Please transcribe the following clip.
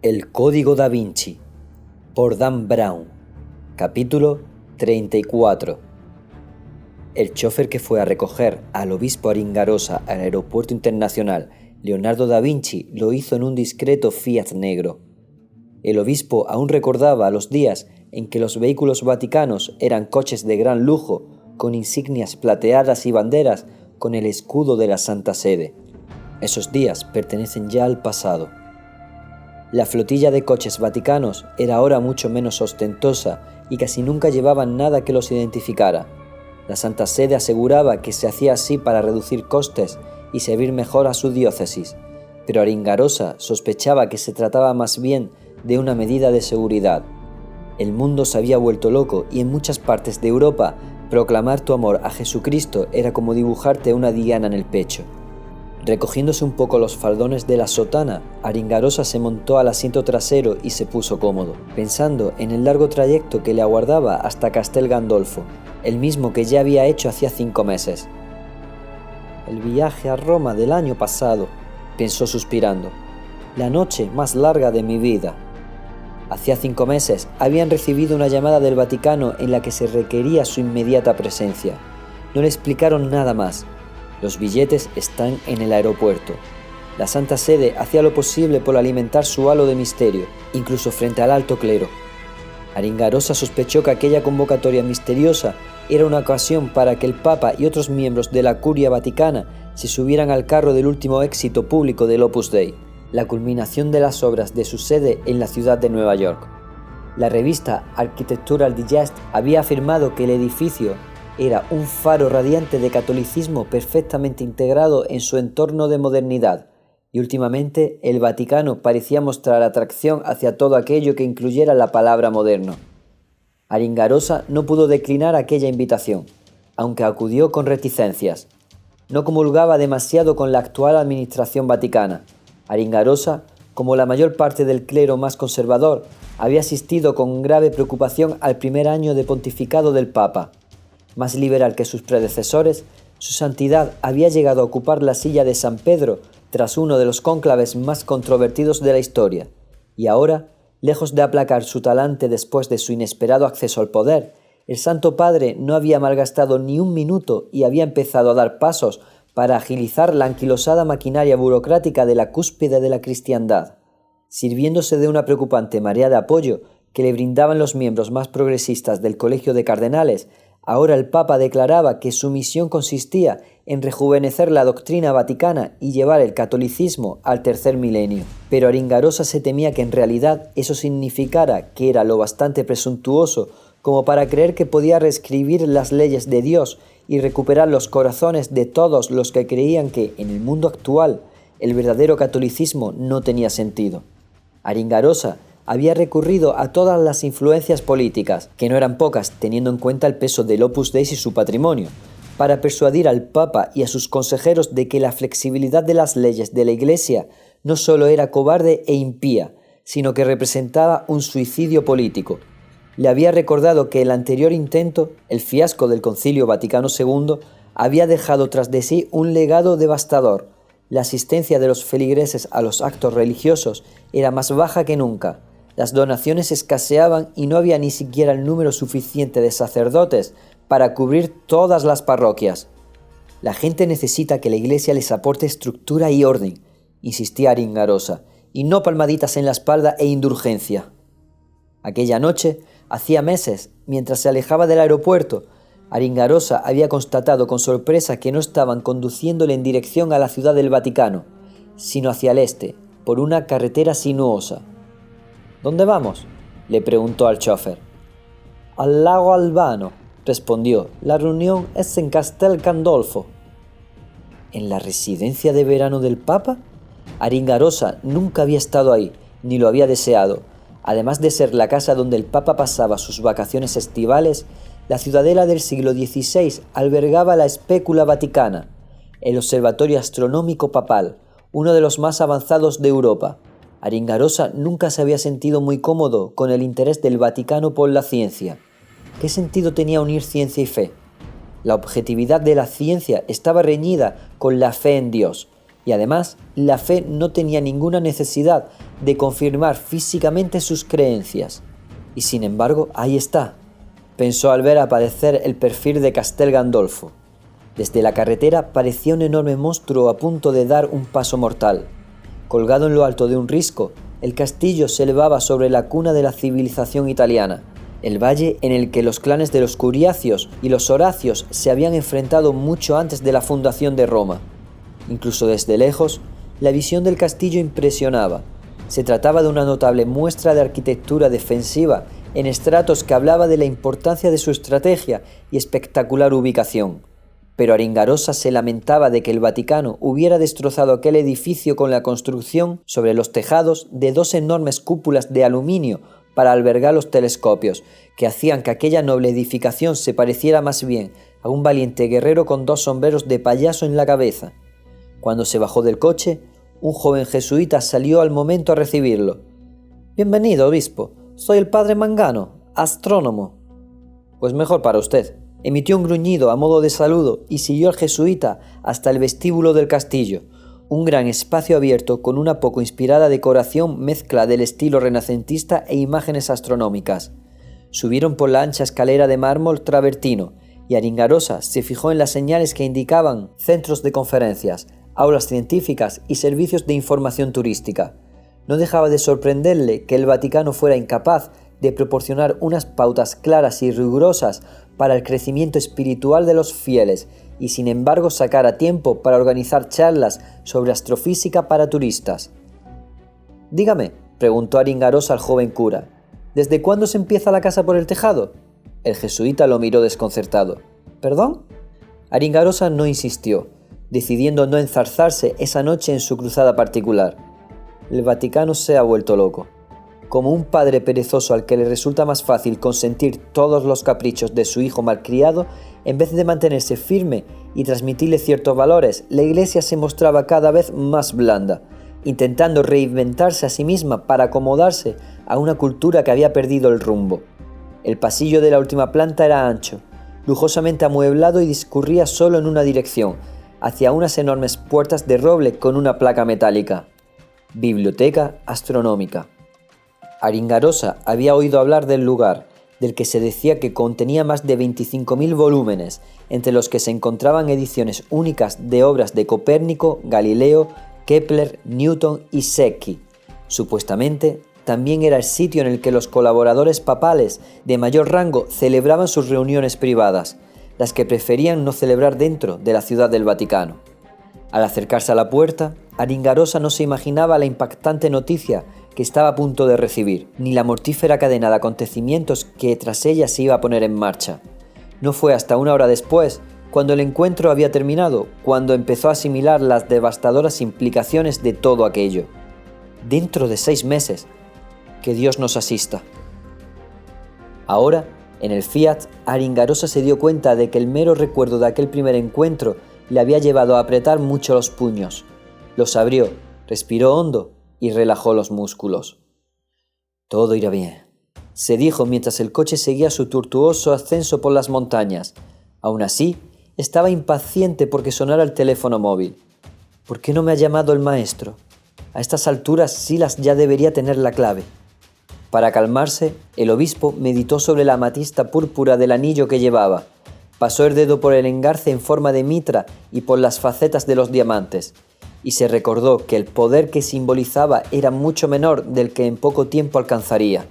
El Código Da Vinci, por Dan Brown. Capítulo 34. El chofer que fue a recoger al obispo Aringarosa al aeropuerto internacional Leonardo da Vinci lo hizo en un discreto Fiat negro. El obispo aún recordaba los días en que los vehículos vaticanos eran coches de gran lujo, con insignias plateadas y banderas con el escudo de la Santa Sede. Esos días pertenecen ya al pasado. La flotilla de coches vaticanos era ahora mucho menos ostentosa y casi nunca llevaban nada que los identificara. La Santa Sede aseguraba que se hacía así para reducir costes y servir mejor a su diócesis, pero Aringarosa sospechaba que se trataba más bien de una medida de seguridad. El mundo se había vuelto loco y en muchas partes de Europa proclamar tu amor a Jesucristo era como dibujarte una diana en el pecho. Recogiéndose un poco los faldones de la sotana, Aringarosa se montó al asiento trasero y se puso cómodo, pensando en el largo trayecto que le aguardaba hasta Castel Gandolfo, el mismo que ya había hecho hacía 5 meses. El viaje a Roma del año pasado, pensó suspirando, la noche más larga de mi vida. Hacía 5 meses habían recibido una llamada del Vaticano en la que se requería su inmediata presencia. No le explicaron nada más. Los billetes están en el aeropuerto. La Santa Sede hacía lo posible por alimentar su halo de misterio, incluso frente al alto clero. Aringarosa sospechó que aquella convocatoria misteriosa era una ocasión para que el Papa y otros miembros de la Curia Vaticana se subieran al carro del último éxito público del Opus Dei, la culminación de las obras de su sede en la ciudad de Nueva York. La revista Architectural Digest había afirmado que el edificio era un faro radiante de catolicismo perfectamente integrado en su entorno de modernidad, y últimamente el Vaticano parecía mostrar atracción hacia todo aquello que incluyera la palabra moderno. Aringarosa no pudo declinar aquella invitación, aunque acudió con reticencias. No comulgaba demasiado con la actual administración vaticana. Aringarosa, como la mayor parte del clero más conservador, había asistido con grave preocupación al primer año de pontificado del Papa. Más liberal que sus predecesores, su santidad había llegado a ocupar la silla de San Pedro tras uno de los cónclaves más controvertidos de la historia, y ahora, lejos de aplacar su talante después de su inesperado acceso al poder, el Santo Padre no había malgastado ni un minuto y había empezado a dar pasos para agilizar la anquilosada maquinaria burocrática de la cúspide de la cristiandad. Sirviéndose de una preocupante marea de apoyo que le brindaban los miembros más progresistas del Colegio de Cardenales, ahora el Papa declaraba que su misión consistía en rejuvenecer la doctrina vaticana y llevar el catolicismo al tercer milenio. Pero Aringarosa se temía que en realidad eso significara que era lo bastante presuntuoso como para creer que podía reescribir las leyes de Dios y recuperar los corazones de todos los que creían que, en el mundo actual, el verdadero catolicismo no tenía sentido. Aringarosa había recurrido a todas las influencias políticas, que no eran pocas teniendo en cuenta el peso del Opus Dei y su patrimonio, para persuadir al Papa y a sus consejeros de que la flexibilidad de las leyes de la Iglesia no solo era cobarde e impía, sino que representaba un suicidio político. Le había recordado que el anterior intento, el fiasco del Concilio Vaticano II, había dejado tras de sí un legado devastador. La asistencia de los feligreses a los actos religiosos era más baja que nunca. Las donaciones escaseaban y no había ni siquiera el número suficiente de sacerdotes para cubrir todas las parroquias. La gente necesita que la Iglesia les aporte estructura y orden, insistía Aringarosa, y no palmaditas en la espalda e indulgencia. Aquella noche, hacía meses, mientras se alejaba del aeropuerto, Aringarosa había constatado con sorpresa que no estaban conduciéndole en dirección a la ciudad del Vaticano, sino hacia el este, por una carretera sinuosa. ¿Dónde vamos?, le preguntó al chofer. Al lago Albano, respondió. La reunión es en Castel Gandolfo. ¿En la residencia de verano del Papa? Aringarosa nunca había estado ahí, ni lo había deseado. Además de ser la casa donde el Papa pasaba sus vacaciones estivales, la ciudadela del siglo XVI albergaba la Specula Vaticana, el observatorio astronómico papal, uno de los más avanzados de Europa. Aringarosa nunca se había sentido muy cómodo con el interés del Vaticano por la ciencia. ¿Qué sentido tenía unir ciencia y fe? La objetividad de la ciencia estaba reñida con la fe en Dios, y además la fe no tenía ninguna necesidad de confirmar físicamente sus creencias. Y sin embargo, ahí está, pensó al ver aparecer el perfil de Castel Gandolfo. Desde la carretera parecía un enorme monstruo a punto de dar un paso mortal. Colgado en lo alto de un risco, el castillo se elevaba sobre la cuna de la civilización italiana, el valle en el que los clanes de los Curiacios y los Horacios se habían enfrentado mucho antes de la fundación de Roma. Incluso desde lejos, la visión del castillo impresionaba. Se trataba de una notable muestra de arquitectura defensiva en estratos que hablaba de la importancia de su estrategia y espectacular ubicación. Pero Aringarosa se lamentaba de que el Vaticano hubiera destrozado aquel edificio con la construcción sobre los tejados de dos enormes cúpulas de aluminio para albergar los telescopios, que hacían que aquella noble edificación se pareciera más bien a un valiente guerrero con dos sombreros de payaso en la cabeza. Cuando se bajó del coche, un joven jesuita salió al momento a recibirlo. «Bienvenido, obispo. Soy el padre Mangano, astrónomo». «Pues mejor para usted». Emitió un gruñido a modo de saludo y siguió al jesuita hasta el vestíbulo del castillo, un gran espacio abierto con una poco inspirada decoración mezcla del estilo renacentista e imágenes astronómicas. Subieron por la ancha escalera de mármol travertino y Aringarosa se fijó en las señales que indicaban centros de conferencias, aulas científicas y servicios de información turística. No dejaba de sorprenderle que el Vaticano fuera incapaz de proporcionar unas pautas claras y rigurosas para el crecimiento espiritual de los fieles y sin embargo sacara tiempo para organizar charlas sobre astrofísica para turistas. «Dígame», preguntó Aringarosa al joven cura, «¿desde cuándo se empieza la casa por el tejado?» El jesuita lo miró desconcertado. «¿Perdón?» Aringarosa no insistió, decidiendo no enzarzarse esa noche en su cruzada particular. El Vaticano se ha vuelto loco. Como un padre perezoso al que le resulta más fácil consentir todos los caprichos de su hijo malcriado, en vez de mantenerse firme y transmitirle ciertos valores, la Iglesia se mostraba cada vez más blanda, intentando reinventarse a sí misma para acomodarse a una cultura que había perdido el rumbo. El pasillo de la última planta era ancho, lujosamente amueblado y discurría solo en una dirección, hacia unas enormes puertas de roble con una placa metálica. Biblioteca astronómica. Aringarosa había oído hablar del lugar, del que se decía que contenía más de 25.000 volúmenes, entre los que se encontraban ediciones únicas de obras de Copérnico, Galileo, Kepler, Newton y Secchi. Supuestamente, también era el sitio en el que los colaboradores papales de mayor rango celebraban sus reuniones privadas, las que preferían no celebrar dentro de la ciudad del Vaticano. Al acercarse a la puerta, Aringarosa no se imaginaba la impactante noticia que estaba a punto de recibir, ni la mortífera cadena de acontecimientos que tras ella se iba a poner en marcha. No fue hasta una hora después, cuando el encuentro había terminado, cuando empezó a asimilar las devastadoras implicaciones de todo aquello. Dentro de 6 meses. Que Dios nos asista. Ahora, en el Fiat, Aringarosa se dio cuenta de que el mero recuerdo de aquel primer encuentro le había llevado a apretar mucho los puños. Los abrió, respiró hondo y relajó los músculos. Todo irá bien, se dijo mientras el coche seguía su tortuoso ascenso por las montañas. Aún así, estaba impaciente porque sonara el teléfono móvil. ¿Por qué no me ha llamado el maestro? A estas alturas Silas ya debería tener la clave. Para calmarse, el obispo meditó sobre la amatista púrpura del anillo que llevaba. Pasó el dedo por el engarce en forma de mitra y por las facetas de los diamantes, y se recordó que el poder que simbolizaba era mucho menor del que en poco tiempo alcanzaría.